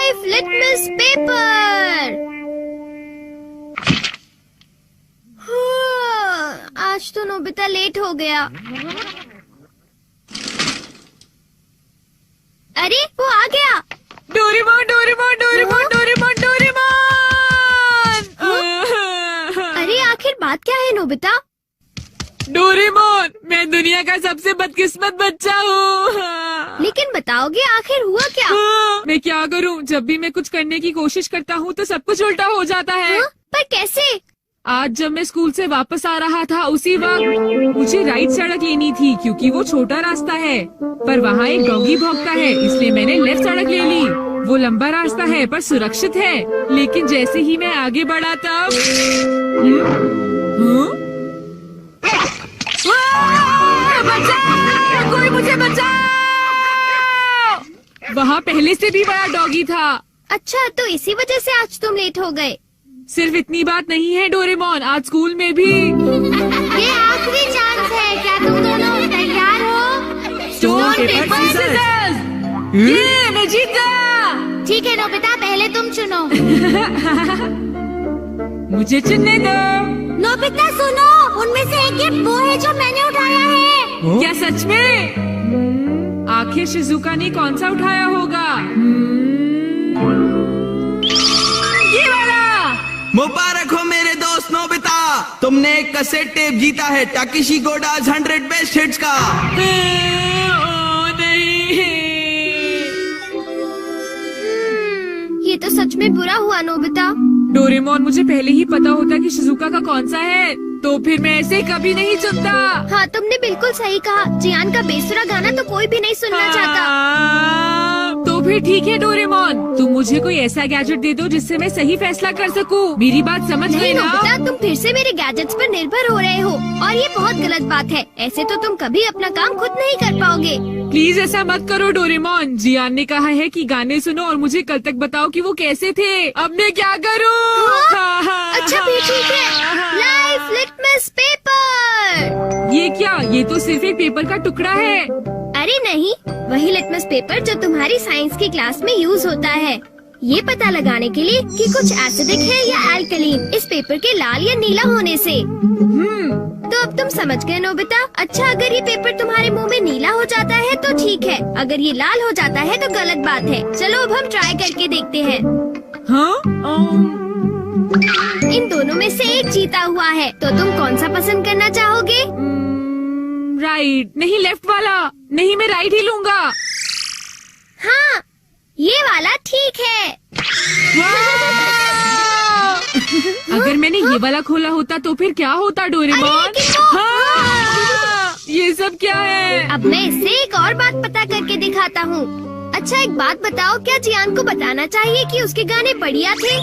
Life litmus paper. आज तो Nobita late हो गया। अरे वो आ गया। Doraemon Doraemon Doraemon Doraemon Doraemon. अरे आखिर बात क्या है नोबिता? डोरेमोन, मैं दुनिया का सबसे बदकिस्मत बच्चा हूँ। लेकिन बताओगे आखिर हुआ क्या? मैं क्या करूँ? जब भी मैं कुछ करने की कोशिश करता हूँ तो सब कुछ उल्टा हो जाता है। पर कैसे? आज जब मैं स्कूल से वापस आ रहा था उसी वक्त मुझे राइट सड़क लेनी थी क्योंकि वो छोटा रास्ता है, पर वहाँ एक डॉगी भौंकता है, इसलिए मैंने लेफ्ट सड़क ले ली। वो लंबा रास्ता है पर सुरक्षित है, लेकिन जैसे ही मैं आगे बढ़ा तब बचाओ! कोई मुझे बचाओ! वहाँ पहले से भी बड़ा डॉगी था। अच्छा, तो इसी वजह से आज तुम लेट हो गए। सिर्फ इतनी बात नहीं है डोरेमोन, आज स्कूल में भी। ये आखिरी चांस है, क्या तुम दोनों तैयार हो? Stone paper scissors. ये मैं जीत गया। ठीक है नोबिता, पहले तुम चुनो। मुझे चुनने दो। नोबिता सुनो, उनमें से एक गिफ्ट वो है जो मैंने उठाया है। क्या सच में? आखिर शिजुका ने कौन सा उठाया होगा? ये वाला। मुबारक हो मेरे दोस्त नोबिता, तुमने एक कैसेट टेप जीता है टाकेशी गोडाज 100 बेस्ट हिट्स का। ओ नहीं। ये तो सच में बुरा हुआ नोबिता। डोरेमोन, मुझे पहले ही पता होता कि शिजुका का कौन सा है तो फिर मैं ऐसे कभी नहीं चुनता। हाँ, तुमने बिल्कुल सही कहा। जियान का बेसुरा गाना तो कोई भी नहीं सुनना चाहता। तो फिर ठीक है डोरेमोन, तुम मुझे कोई ऐसा गैजेट दे दो जिससे मैं सही फैसला कर सकूं। मेरी बात समझ गए ना? नोबिता, तुम फिर से मेरे गैजेट्स पर निर्भर हो रहे हो और ये बहुत गलत बात है। ऐसे तो तुम कभी अपना काम खुद नहीं कर पाओगे। प्लीज ऐसा मत करो डोरेमोन। जियान ने कहा है कि गाने सुनो और मुझे कल तक बताओ कि वो कैसे थे। अब मैं क्या करूं? अच्छा भी ठीक है। Life litmus paper. ये क्या? ये तो सिर्फ एक पेपर का टुकड़ा है। अरे नहीं, वही लिटमस पेपर जो तुम्हारी साइंस की क्लास में यूज होता है, ये पता लगाने के लिए कि कुछ एसिडिक है या एल्कलीन इस पेपर के लाल या नीला होने से। तो अब तुम समझ गए नोबिता। अच्छा, अगर ये पेपर तुम्हारे मुंह में नीला हो जाता है तो ठीक है, अगर ये लाल हो जाता है तो गलत बात है। चलो अब हम ट्राई करके देखते हैं। इन दोनों में से एक जीता हुआ है, तो तुम कौन सा पसंद करना चाहोगे? राइट। नहीं, लेफ्ट वाला। नहीं, मैं राइट ही लूंगा। हाँ, ये वाला ठीक है। अगर मैंने ये वाला खोला होता तो फिर क्या होता डोरेमोन? ये सब क्या है? अब मैं इससे एक और बात पता करके दिखाता हूँ। अच्छा, एक बात बताओ, क्या जियान को बताना चाहिए कि उसके गाने बढ़िया थे?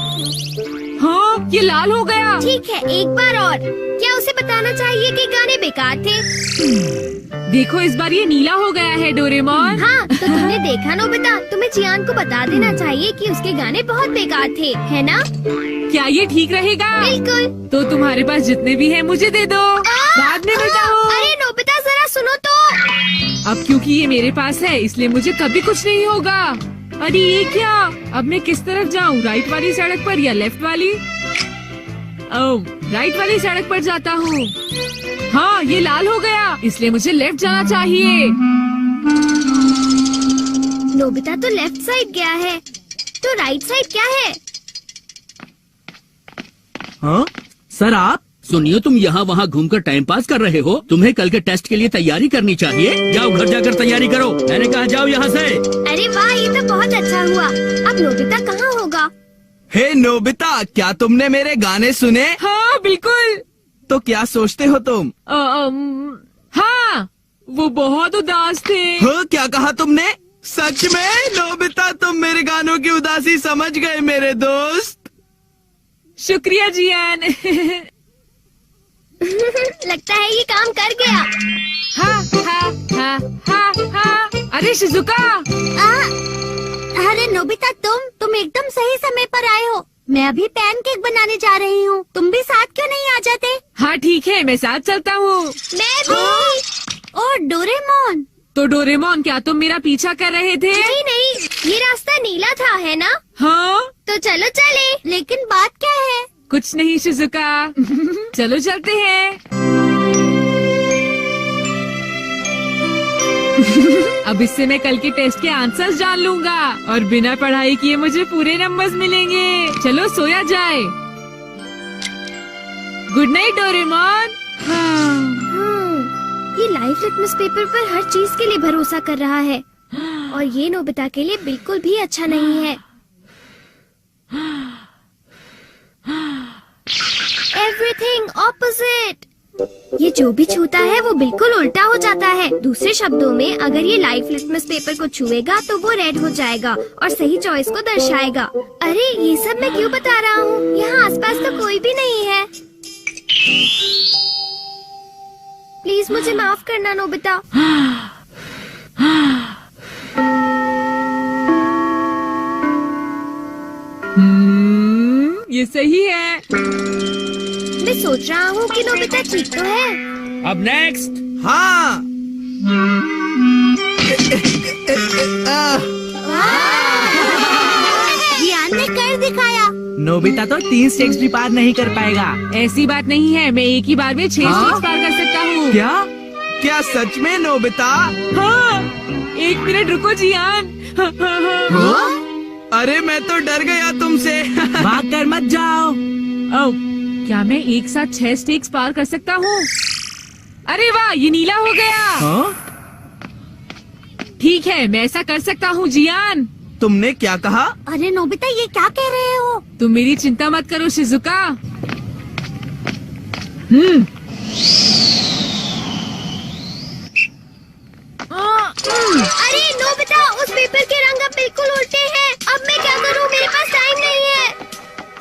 हाँ, ये लाल हो गया। ठीक है, एक बार और। क्या उसे बताना चाहिए कि गाने बेकार थे? देखो, इस बार ये नीला हो गया है डोरेमोन। हाँ, तो तुमने देखा नोबिता, तुम्हें जियान को बता देना चाहिए कि उसके गाने बहुत बेकार थे, है ना? क्या ये ठीक रहेगा? बिल्कुल। तो तुम्हारे पास जितने भी हैं मुझे दे दो, बाद में बताओ। अरे नोबिता, जरा सुनो तो। अब क्योंकि ये मेरे पास है इसलिए मुझे कभी कुछ नहीं होगा। अरे ये क्या? अब मैं किस तरफ जाऊँ? राइट वाली सड़क पर या लेफ्ट वाली? ओह, राइट वाली सड़क पर जाता हूँ। हाँ, ये लाल हो गया, इसलिए मुझे लेफ्ट जाना चाहिए। नोबिता तो लेफ्ट साइड गया है, तो राइट साइड क्या है? हाँ सर, आप सुनिए, तुम यहाँ वहाँ घूमकर टाइम पास कर रहे हो। तुम्हें कल के टेस्ट के लिए तैयारी करनी चाहिए। जाओ घर जाकर तैयारी करो। मैंने कहा जाओ यहाँ से। अरे वाह, ये तो बहुत अच्छा हुआ। अब नोबिता कहाँ होगा? हे नोबिता, क्या तुमने मेरे गाने सुने? हाँ बिल्कुल। तो क्या सोचते हो तुम? हाँ, वो बहुत उदास थे। हाँ, क्या कहा तुमने? सच में नोबिता, तुम मेरे गानों की उदासी समझ गए मेरे दोस्त। शुक्रिया जियान। लगता है ये काम कर गया। हाँ हाँ हाँ हाँ हाँ। अरे शिजुका। अरे नोबिता, तुम एकदम सही समय पर आए हो। मैं अभी पैनकेक बनाने जा रही हूँ। तुम भी साथ क्यों नहीं आ जाते? हाँ ठीक है, मैं साथ चलता हूँ। मैं भी। और डोरेमोन। तो डोरेमोन, क्या तुम मेरा पीछा कर रहे थे? नहीं, ये रास्ता नीला था, है ना? चलो चले। लेकिन बात क्या है? कुछ नहीं शिजुका। चलो चलते हैं। अब इससे मैं कल के टेस्ट के आंसर्स जान लूंगा और बिना पढ़ाई किए मुझे पूरे नंबर्स मिलेंगे। चलो सोया जाए। Good night Doraemon. ये लाइफ लिटमस पेपर पर हर चीज के लिए भरोसा कर रहा है और ये नोबिता के लिए बिल्कुल भी अच्छा नहीं है। Everything opposite. ये जो भी छूता है वो बिल्कुल उल्टा हो जाता है। दूसरे शब्दों में अगर ये लाइफ लिटमस पेपर को छुएगा तो वो रेड हो जाएगा और सही चॉइस को दर्शाएगा। अरे ये सब मैं क्यों बता रहा हूँ? यहाँ आसपास तो कोई भी नहीं है। प्लीज मुझे माफ करना नोबिता। ये सही है। मैं सोच रहा हूँ कि नोबिता ठीक तो है। अब नेक्स्ट। हाँ। जियान ने कर दिखाया। नोबिता तो 3 स्टेक्स भी पार नहीं कर पाएगा। ऐसी बात नहीं है, मैं एक ही बार में 6 स्टेप्स पार कर सकता हूँ। क्या? क्या सच में नोबिता? हाँ, 1 मिनट रुको जियान। अरे मैं तो डर गया तुमसे। भाग कर मत जाओ। ओह, क्या मैं एक साथ 6 स्टेक्स पार कर सकता हूँ? अरे वाह, ये नीला हो गया। हाँ? ठीक है, मैं ऐसा कर सकता हूँ जियान। तुमने क्या कहा? अरे नोबिता ये क्या कह रहे हो? तुम मेरी चिंता मत करो शिजुका। अरे नोबिता, उस पेपर के रंग अब बिल्कुल उल्टे हैं। अब मैं क्या करूँ? मेरे पास टाइम नहीं है।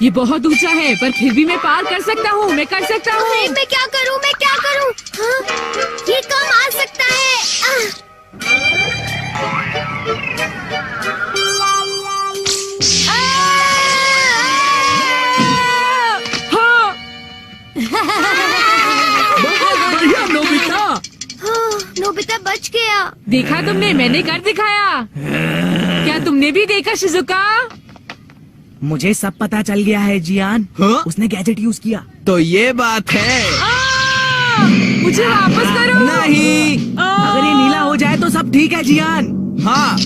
ये बहुत ऊंचा है पर फिर भी मैं पार कर सकता हूँ। मैं कर सकता हूँ। अरे मैं क्या करूँ? मैं क्या करूँ? हाँ, ये कम आ सकता है। बढ़िया नोबिता। नोबिता बच गया। देखा तुमने, मैंने कर दिखाया। क्या तुमने भी देखा शिजुका? मुझे सब पता चल गया है जियान। हाँ? उसने गैजेट यूज किया। तो ये बात है। मुझे वापस करो। नहीं। अगर ये नीला हो जाए तो सब ठीक है जियान। हाँ।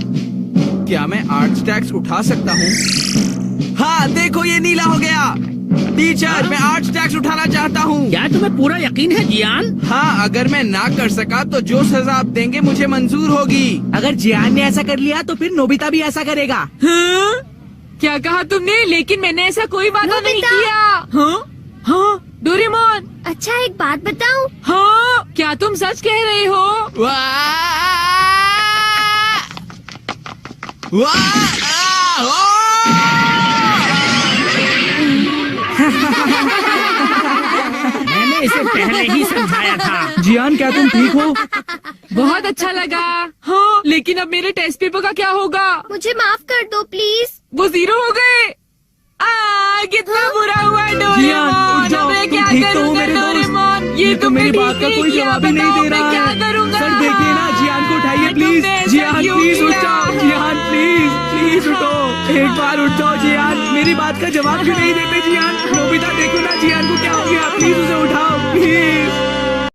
क्या मैं 8 स्टैक्स उठा सकता हूँ? हाँ देखो ये नीला हो गया। टीचर मैं 8 स्टैक्स उठाना चाहता हूँ। क्या तुम्हें पूरा यकीन है जियान? हाँ, अगर मैं ना कर सका तो जो सजा आप देंगे मुझे मंजूर होगी। अगर जियान ने ऐसा कर लिया तो फिर नोबिता भी ऐसा करेगा। हाँ? क्या कहा तुमने? लेकिन मैंने ऐसा कोई वादा नहीं नोबिता। किया। हाँ? हाँ? डोरेमोन। अच्छा एक बात बताऊं? हाँ? क्या तुम सच कह रहे हो? मैंने इसे पहले ही समझाया था। जियान क्या तुम ठीक हो? बहुत अच्छा लगा। हाँ, लेकिन अब मेरे टेस्ट पेपर का क्या होगा? मुझे माफ कर दो प्लीज। वो 0 हो गए। कितना बुरा हुआ जियान, डोरेमोन। उठ जाओ, अब मैं तुम क्या ठीक तो हो करूँगा मेरे दोस्त? डोरेमोन? ये तो तुमने मेरी बात ठीक का कोई किया। जवाब ही नहीं बताओ, दे रहा मैं क्या है। करूँगा? सर देखिए ना, जियान को उठाइए प्लीज। तुमने ऐसा जियान क्यों प्लीज उठ किया? जाओ। जियान प्लीज प्लीज उठो। एक बार उठ जाओ जियान। मेरी बात का जवाब क्यों नहीं देते जियान? नोबिता देखो ना जियान को क्या हो गया। प्लीज उसे उठाओ प्लीज।